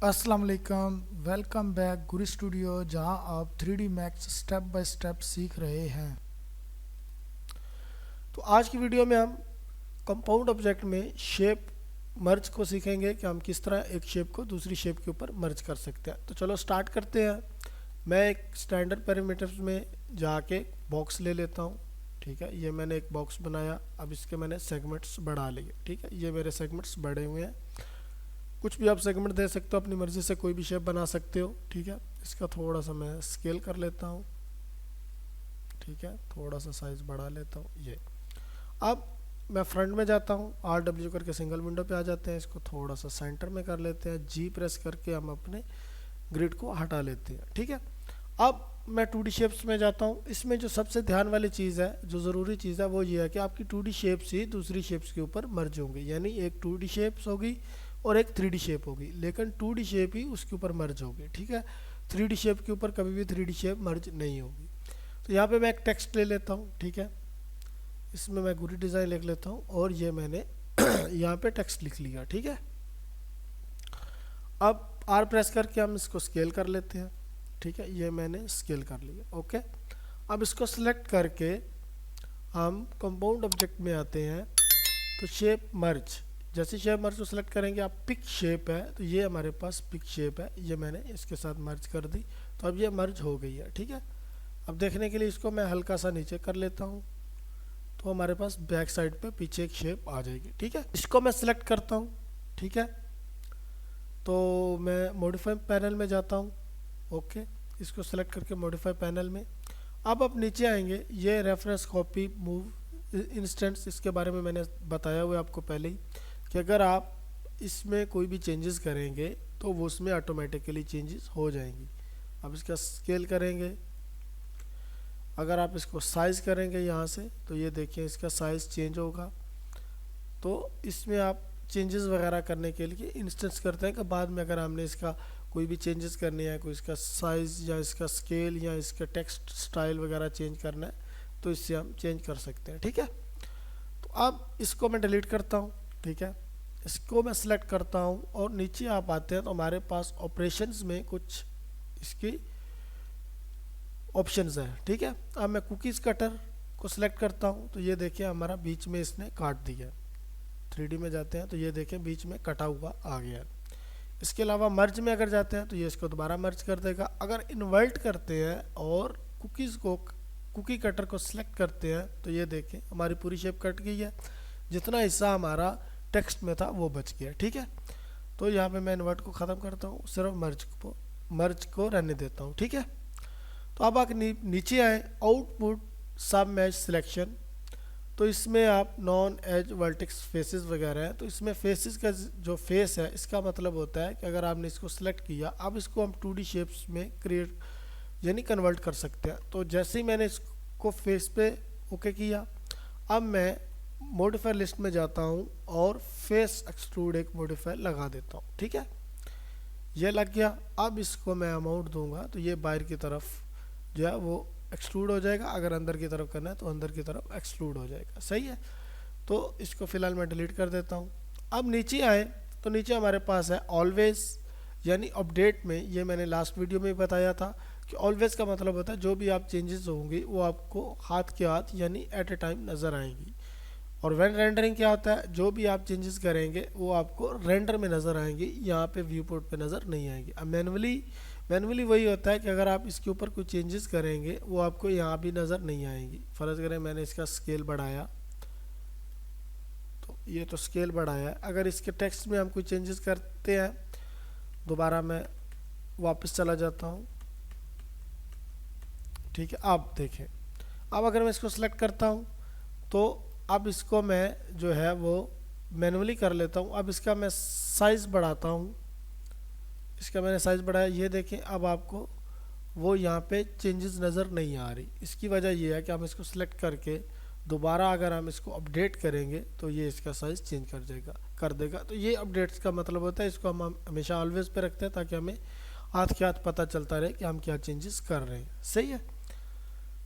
अस्सलाम वालेकुम। Welcome back गुरु studio, जहां आप 3D max step by step सीख रहे हैं। तो आज की वीडियो में हम कंपाउंड ऑब्जेक्ट में शेप मर्ज को सीखेंगे कि हम किस तरह एक शेप को दूसरी शेप के ऊपर मर्ज कर सकते हैं। तो चलो स्टार्ट करते हैं। मैं एक स्टैंडर्ड पैरामीटर्स में जाके बॉक्स ले लेता हूँ। ठीक है, ये मैंने एक बॉक्स बनाया। अब इसके मैंने सेगमेंट्स बढ़ा लिए। ठीक है, ये मेरे सेगमेंट्स बढ़े हुए हैं। कुछ भी आप सेगमेंट दे सकते हो, अपनी मर्ज़ी से कोई भी शेप बना सकते हो। ठीक है, इसका थोड़ा सा मैं स्केल कर लेता हूँ। ठीक है, थोड़ा सा साइज़ बढ़ा लेता हूँ। ये अब मैं फ्रंट में जाता हूँ, RW करके सिंगल विंडो पे आ जाते हैं। इसको थोड़ा सा सेंटर में कर लेते हैं। G प्रेस करके हम अपने ग्रिड को हटा लेते हैं। ठीक है, अब मैं 2D शेप्स में जाता हूँ। इसमें जो सबसे ध्यान वाली चीज़ है, जो ज़रूरी चीज़ है, वो ये है कि आपकी 2D शेप्स ही दूसरी शेप्स के ऊपर मर्ज होंगी। यानी एक 2D शेप्स होगी और एक 3D शेप होगी, लेकिन 2D शेप ही उसके ऊपर मर्ज होगी। ठीक है, 3D शेप के ऊपर कभी भी 3D शेप मर्ज नहीं होगी। तो यहाँ पे मैं एक टेक्स्ट ले लेता हूँ। ठीक है, इसमें मैं गुरी डिज़ाइन लिख लेता हूँ और ये मैंने यहाँ पे टेक्स्ट लिख लिया। ठीक है, अब R प्रेस करके हम इसको स्केल कर लेते हैं। ठीक है, ये मैंने स्केल कर लिया। ओके, अब इसको सिलेक्ट करके हम कंपाउंड ऑब्जेक्ट में आते हैं। तो शेप मर्ज, जैसे शेप मर्ज को सिलेक्ट करेंगे, आप पिक शेप है, तो ये हमारे पास पिक शेप है, ये मैंने इसके साथ मर्ज कर दी। तो अब ये मर्ज हो गई है। ठीक है, अब देखने के लिए इसको मैं हल्का सा नीचे कर लेता हूँ, तो हमारे पास बैक साइड पे पीछे एक शेप आ जाएगी। ठीक है, इसको मैं सिलेक्ट करता हूँ। ठीक है, तो मैं मॉडिफाई पैनल में जाता हूँ। ओके, इसको सेलेक्ट करके मॉडिफाई पैनल में। अब आप नीचे आएंगे, ये रेफरेंस कॉपी मूव इंस्टेंस, इसके बारे में मैंने बताया हुआ है आपको पहले ही कि अगर आप इसमें कोई भी चेंजेस करेंगे तो वो उसमें ऑटोमेटिकली चेंजेस हो जाएंगी। अब इसका स्केल करेंगे, अगर आप इसको साइज़ करेंगे यहाँ से, तो ये देखिए इसका साइज़ चेंज होगा। तो इसमें आप चेंजेस वगैरह करने के लिए इंस्टेंस करते हैं कि बाद में अगर हमने इसका कोई भी चेंजेस करने हैं, कोई इसका साइज़ या इसका स्केल या इसका टेक्स्ट स्टाइल वगैरह चेंज करना है, तो इससे हम चेंज कर सकते हैं। ठीक है, तो अब इसको मैं डिलीट करता हूँ। ठीक है, इसको मैं सिलेक्ट करता हूँ और नीचे आप आते हैं तो हमारे पास ऑपरेशंस में कुछ इसकी ऑप्शंस हैं। ठीक है, अब मैं कुकीज़ कटर को सिलेक्ट करता हूँ, तो ये देखिए हमारा बीच में इसने काट दिया। 3D में जाते हैं तो ये देखें बीच में कटा हुआ आ गया। इसके अलावा मर्ज में अगर जाते हैं तो ये इसको दोबारा मर्ज कर देगा। अगर इन्वर्ट करते हैं और कुकीज़ को, कुकी कटर को सिलेक्ट करते हैं, तो ये देखें हमारी पूरी शेप कट गई है। जितना हिस्सा हमारा टेक्स्ट में था वो बच गया। ठीक है, तो यहाँ पे मैं इन्वर्ट को ख़त्म करता हूँ, सिर्फ मर्ज को रहने देता हूँ। ठीक है, तो अब आप नीचे आए, आउटपुट सब मैच सिलेक्शन। तो इसमें आप नॉन एज वर्टेक्स फेसेस वगैरह हैं। तो इसमें फेसेस का जो फेस है, इसका मतलब होता है कि अगर आपने इसको सिलेक्ट किया, अब इसको हम 2D शेप्स में क्रिएट यानी कन्वर्ट कर सकते हैं। तो जैसे ही मैंने इसको फेस पे ओके किया, अब मैं मॉडिफायर लिस्ट में जाता हूँ और फेस एक्सट्रूड एक मॉडिफायर लगा देता हूँ। ठीक है, ये लग गया। अब इसको मैं अमाउंट दूंगा तो ये बाहर की तरफ जो है वो एक्सट्रूड हो जाएगा। अगर अंदर की तरफ करना है तो अंदर की तरफ एक्सट्रूड हो जाएगा। सही है, तो इसको फ़िलहाल मैं डिलीट कर देता हूँ। अब नीचे आए तो नीचे हमारे पास है ऑलवेज, यानी अपडेट में। ये मैंने लास्ट वीडियो में बताया था कि ऑलवेज का मतलब होता है जो भी आप चेंजेस होंगी वो आपको हाथ के हाथ यानी एट ए टाइम नज़र आएंगी। और व्हेन रेंडरिंग क्या होता है, जो भी आप चेंजेस करेंगे वो आपको रेंडर में नज़र आएंगी, यहाँ पे व्यू पोर्ट पे नज़र नहीं आएंगी। अब मैनुअली वही होता है कि अगर आप इसके ऊपर कोई चेंजेस करेंगे वो आपको यहाँ भी नज़र नहीं आएंगी। फ़र्ज़ करें मैंने इसका स्केल बढ़ाया, तो ये तो स्केल बढ़ाया है। अगर इसके टेक्स्ट में हम कोई चेंजेस करते हैं, दोबारा मैं वापस चला जाता हूँ। ठीक है, अब देखें, अब अगर मैं इसको सेलेक्ट करता हूँ तो अब इसको मैं जो है वो मैनुअली कर लेता हूँ। अब इसका मैं साइज़ बढ़ाता हूँ, इसका मैंने साइज़ बढ़ाया। ये देखें अब आपको वो यहाँ पे चेंजेस नज़र नहीं आ रही। इसकी वजह ये है कि हम इसको सिलेक्ट करके दोबारा अगर हम इसको अपडेट करेंगे तो ये इसका साइज़ चेंज कर देगा। तो ये अपडेट्स का मतलब होता है, इसको हम हमेशा ऑलवेज पे रखते हैं ताकि हमें हाथ के हाथ पता चलता रहे कि हम क्या चेंजेस कर रहे हैं। सही है,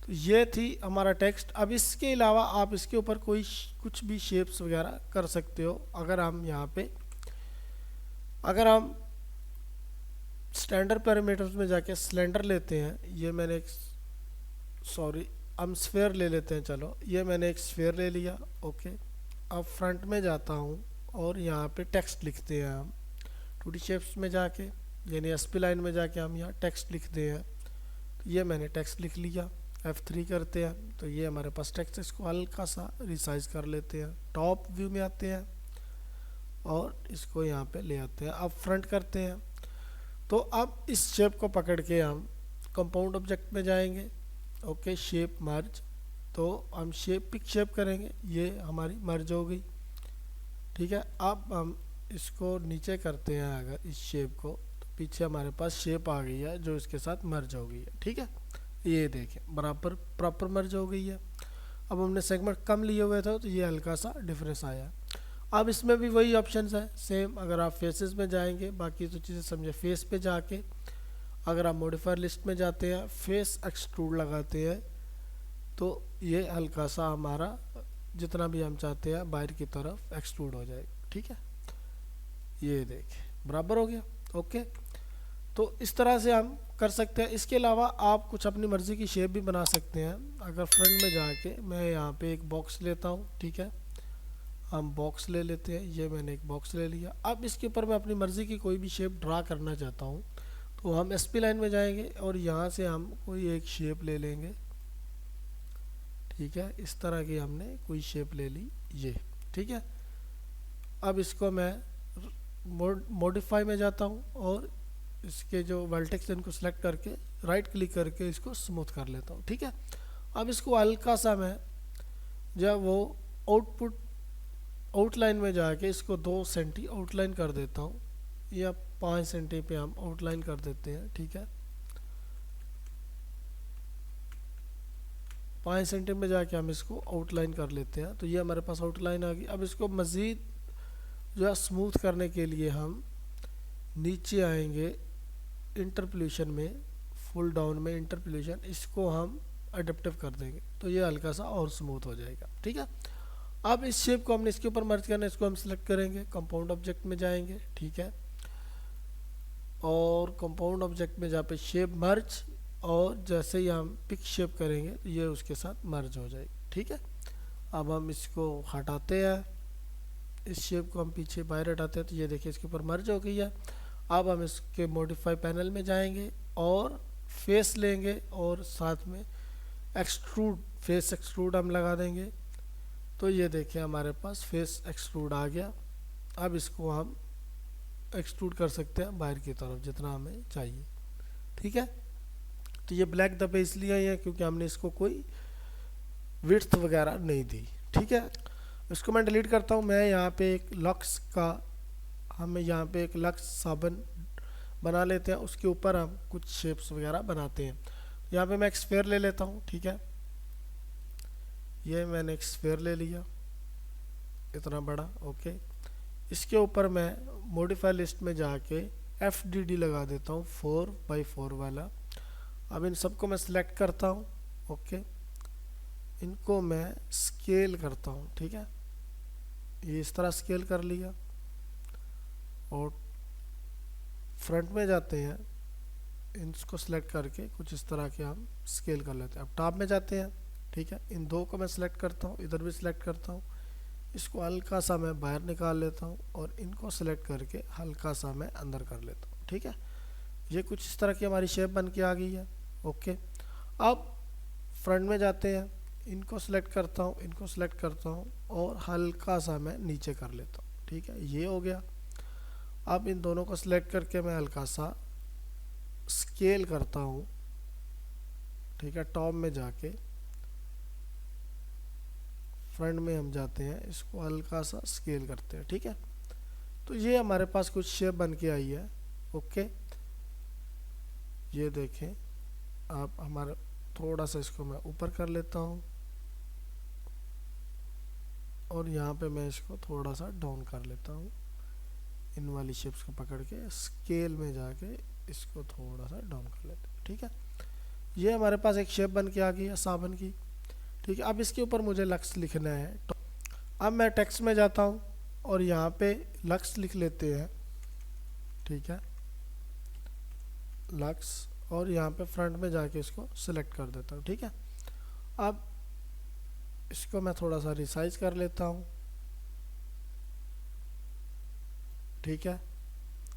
तो ये थी हमारा टेक्स्ट। अब इसके अलावा आप इसके ऊपर कोई कुछ भी शेप्स वगैरह कर सकते हो। अगर हम यहाँ पे अगर हम स्टैंडर्ड पैरामीटर्स में जाके सिलेंडर लेते हैं, ये मैंने एक, सॉरी, हम स्फेयर ले लेते हैं, चलो ये मैंने एक स्फेयर ले लिया। ओके, अब फ्रंट में जाता हूँ और यहाँ पे टेक्स्ट लिखते हैं हम 2D शेप्स में जाके, यानी एसपी लाइन में जाके हम यहाँ टेक्स्ट लिखते हैं। तो ये मैंने टेक्स्ट लिख लिया, F3 करते हैं तो ये हमारे पास टेक्स्ट, इसको हल्का सा रिसाइज कर लेते हैं, टॉप व्यू में आते हैं और इसको यहाँ पे ले आते हैं। अब फ्रंट करते हैं तो अब इस शेप को पकड़ के हम कंपाउंड ऑब्जेक्ट में जाएंगे। ओके, शेप मर्ज, तो हम शेप पिक शेप करेंगे, ये हमारी मर्ज हो गई। ठीक है, अब हम इसको नीचे करते हैं अगर इस शेप को, तो पीछे हमारे पास शेप आ गई है जो इसके साथ मर्ज हो गई है। ठीक है, ये देखें बराबर प्रॉपर मर्ज हो गई है। अब हमने सेगमेंट कम लिए हुए थे तो ये हल्का सा डिफरेंस आया। अब इसमें भी वही ऑप्शंस है सेम, अगर आप फेसेस में जाएंगे, बाकी तो चीज़ें समझे, फेस पे जाके अगर आप मॉडिफायर लिस्ट में जाते हैं, फेस एक्सट्रूड लगाते हैं, तो ये हल्का सा हमारा जितना भी हम चाहते हैं बाहर की तरफ एक्सट्रूड हो जाएगा। ठीक है, ये देखिए बराबर हो गया। ओके, तो इस तरह से हम कर सकते हैं। इसके अलावा आप कुछ अपनी मर्ज़ी की शेप भी बना सकते हैं। अगर फ्रंट में जाके मैं यहाँ पे एक बॉक्स लेता हूँ, ठीक है, हम बॉक्स ले लेते हैं, ये मैंने एक बॉक्स ले लिया। अब इसके ऊपर मैं अपनी मर्ज़ी की कोई भी शेप ड्रा करना चाहता हूँ तो हम एसपी लाइन में जाएंगे और यहाँ से हम कोई एक शेप ले लेंगे। ठीक है, इस तरह की हमने कोई शेप ले ली, ये ठीक है। अब इसको मैं मॉडिफाई में जाता हूँ और इसके जो वर्टेक्स इनको सेलेक्ट करके राइट क्लिक करके इसको स्मूथ कर लेता हूँ। ठीक है, अब इसको हल्का सा मैं जब वो आउटपुट आउटलाइन में जाके इसको 2 सेंटी आउटलाइन कर देता हूँ, या 5 सेंटी पे हम आउटलाइन कर देते हैं। ठीक है, 5 सेंटी में जाके हम इसको आउटलाइन कर लेते हैं, तो ये हमारे पास आउटलाइन आ गई। अब इसको मज़ीद जो है स्मूथ करने के लिए हम नीचे आएंगे इंटरपोलेशन में, फुल डाउन में इंटरपोलेशन, इसको हम अडेप्टिव कर देंगे तो ये हल्का सा और स्मूथ हो जाएगा। ठीक है, अब इस शेप को हमने इसके ऊपर मर्ज करना है, इसको हम सिलेक्ट करेंगे, कंपाउंड ऑब्जेक्ट में जाएंगे। ठीक है, और कंपाउंड ऑब्जेक्ट में जहाँ पे शेप मर्ज, और जैसे ही हम पिक शेप करेंगे तो ये उसके साथ मर्ज हो जाएगी। ठीक है, अब हम इसको हटाते हैं, इस शेप को हम पीछे बाहर हटाते हैं तो ये देखिए इसके ऊपर मर्ज हो गई है। अब हम इसके मॉडिफाई पैनल में जाएंगे और फेस लेंगे और साथ में एक्सट्रूड, फेस एक्सट्रूड हम लगा देंगे, तो ये देखिए हमारे पास फेस एक्सट्रूड आ गया। अब इसको हम एक्सट्रूड कर सकते हैं बाहर की तरफ जितना हमें चाहिए। ठीक है, तो ये ब्लैक दबे इसलिए है क्योंकि हमने इसको कोई विड्थ वगैरह नहीं दी। ठीक है, इसको मैं डिलीट करता हूँ। मैं यहाँ पे एक लक्स का, हमें यहाँ पे एक लक्स साबन बना लेते हैं, उसके ऊपर हम कुछ शेप्स वगैरह बनाते हैं। यहाँ पे मैं एक स्फेयर ले लेता हूँ। ठीक है, ये मैंने एक स्फेयर ले लिया इतना बड़ा। ओके, इसके ऊपर मैं मॉडिफाई लिस्ट में जाके FDD लगा देता हूँ 4x4 वाला। अब इन सबको मैं सिलेक्ट करता हूँ। ओके, इनको मैं स्केल करता हूँ। ठीक है, ये इस तरह स्केल कर लिया और फ्रंट में जाते हैं, इनको सिलेक्ट करके कुछ इस तरह के हम स्केल कर लेते हैं। अब टॉप में जाते हैं। ठीक है, इन दो को मैं सिलेक्ट करता हूँ, इधर भी सिलेक्ट करता हूँ, इसको हल्का सा मैं बाहर निकाल लेता हूँ और इनको सिलेक्ट करके हल्का सा मैं अंदर कर लेता हूँ। ठीक है, ये कुछ इस तरह की हमारी शेप बन के आ गई है। ओके, अब फ्रंट में जाते हैं, इनको सिलेक्ट करता हूँ, इनको सिलेक्ट करता हूँ और हल्का सा मैं नीचे कर लेता हूँ। ठीक है, ये हो गया। अब इन दोनों को सिलेक्ट करके मैं हल्का सा स्केल करता हूँ। ठीक है, टॉप में जाके फ्रंट में हम जाते हैं, इसको हल्का सा स्केल करते हैं। ठीक है, तो ये हमारे पास कुछ शेप बन के आई है। ओके, ये देखें आप, हमारा थोड़ा सा इसको मैं ऊपर कर लेता हूँ और यहाँ पे मैं इसको थोड़ा सा डाउन कर लेता हूँ। इन वाली शेप्स को पकड़ के स्केल में जाके इसको थोड़ा सा डाउन कर लेते हैं। ठीक है, ये हमारे पास एक शेप बन के आ गई है साबन की। ठीक है, अब इसके ऊपर मुझे लक्स लिखना है। तो अब मैं टेक्स्ट में जाता हूँ और यहाँ पे लक्स लिख लेते हैं। ठीक है, लक्स और यहाँ पे फ्रंट में जाके इसको सिलेक्ट कर देता हूँ। ठीक है, अब इसको मैं थोड़ा सा रिसाइज कर लेता हूँ। ठीक है,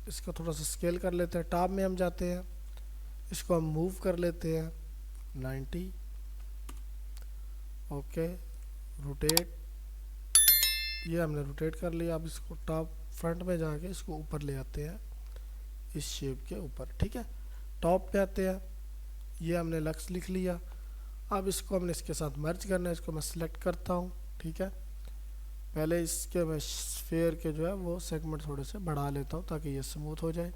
इसको थोड़ा सा स्केल कर लेते हैं। टॉप में हम जाते हैं, इसको हम मूव कर लेते हैं 90। ओके, रोटेट, ये हमने रोटेट कर लिया। अब इसको टॉप फ्रंट में जाके इसको ऊपर ले आते हैं, इस शेप के ऊपर। ठीक है, टॉप पे आते हैं, ये हमने लक्स लिख लिया। अब इसको हमने इसके साथ मर्ज करना है, इसको मैं सिलेक्ट करता हूँ। ठीक है, पहले इसके मैं स्फीयर के जो है वो सेगमेंट थोड़े से बढ़ा लेता हूँ ताकि ये स्मूथ हो जाए।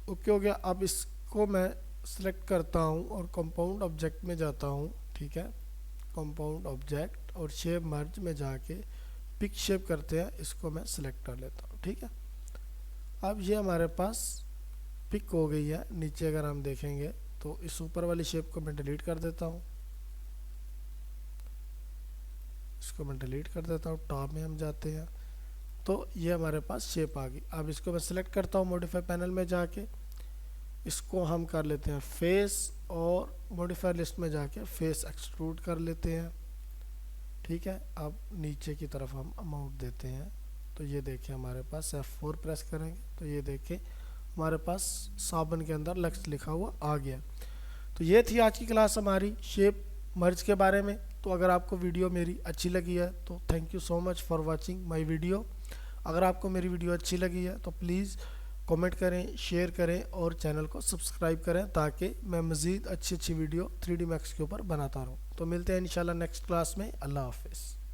ओके हो गया। अब इसको मैं सिलेक्ट करता हूँ और कंपाउंड ऑब्जेक्ट में जाता हूँ। ठीक है, कंपाउंड ऑब्जेक्ट और शेप मर्ज में जाके पिक शेप करते हैं, इसको मैं सिलेक्ट कर लेता हूँ। ठीक है, अब ये हमारे पास पिक हो गई है। नीचे अगर हम देखेंगे तो इस ऊपर वाली शेप को मैं डिलीट कर देता हूँ, इसको मैं डिलीट कर देता हूँ। टॉप में हम जाते हैं तो ये हमारे पास शेप आ गई। अब इसको मैं सिलेक्ट करता हूँ मॉडिफाई पैनल में जाके, इसको हम कर लेते हैं फेस और मॉडिफाई लिस्ट में जाके फेस एक्सट्रूड कर लेते हैं। ठीक है, अब नीचे की तरफ हम अमाउंट देते हैं तो ये देखिए हमारे पास F4 प्रेस करेंगे तो ये देखिए हमारे पास साबुन के अंदर लक्स लिखा हुआ आ गया। तो ये थी आज की क्लास हमारी शेप मर्ज के बारे में। तो अगर आपको वीडियो मेरी अच्छी लगी है तो thank you so much for watching my video. अगर आपको मेरी वीडियो अच्छी लगी है तो प्लीज़ कमेंट करें, शेयर करें और चैनल को सब्सक्राइब करें ताकि मैं मज़ीद अच्छी वीडियो 3D Max के ऊपर बनाता रहूँ। तो मिलते हैं इंशाल्लाह नेक्स्ट क्लास में। अल्लाह हाफिज़।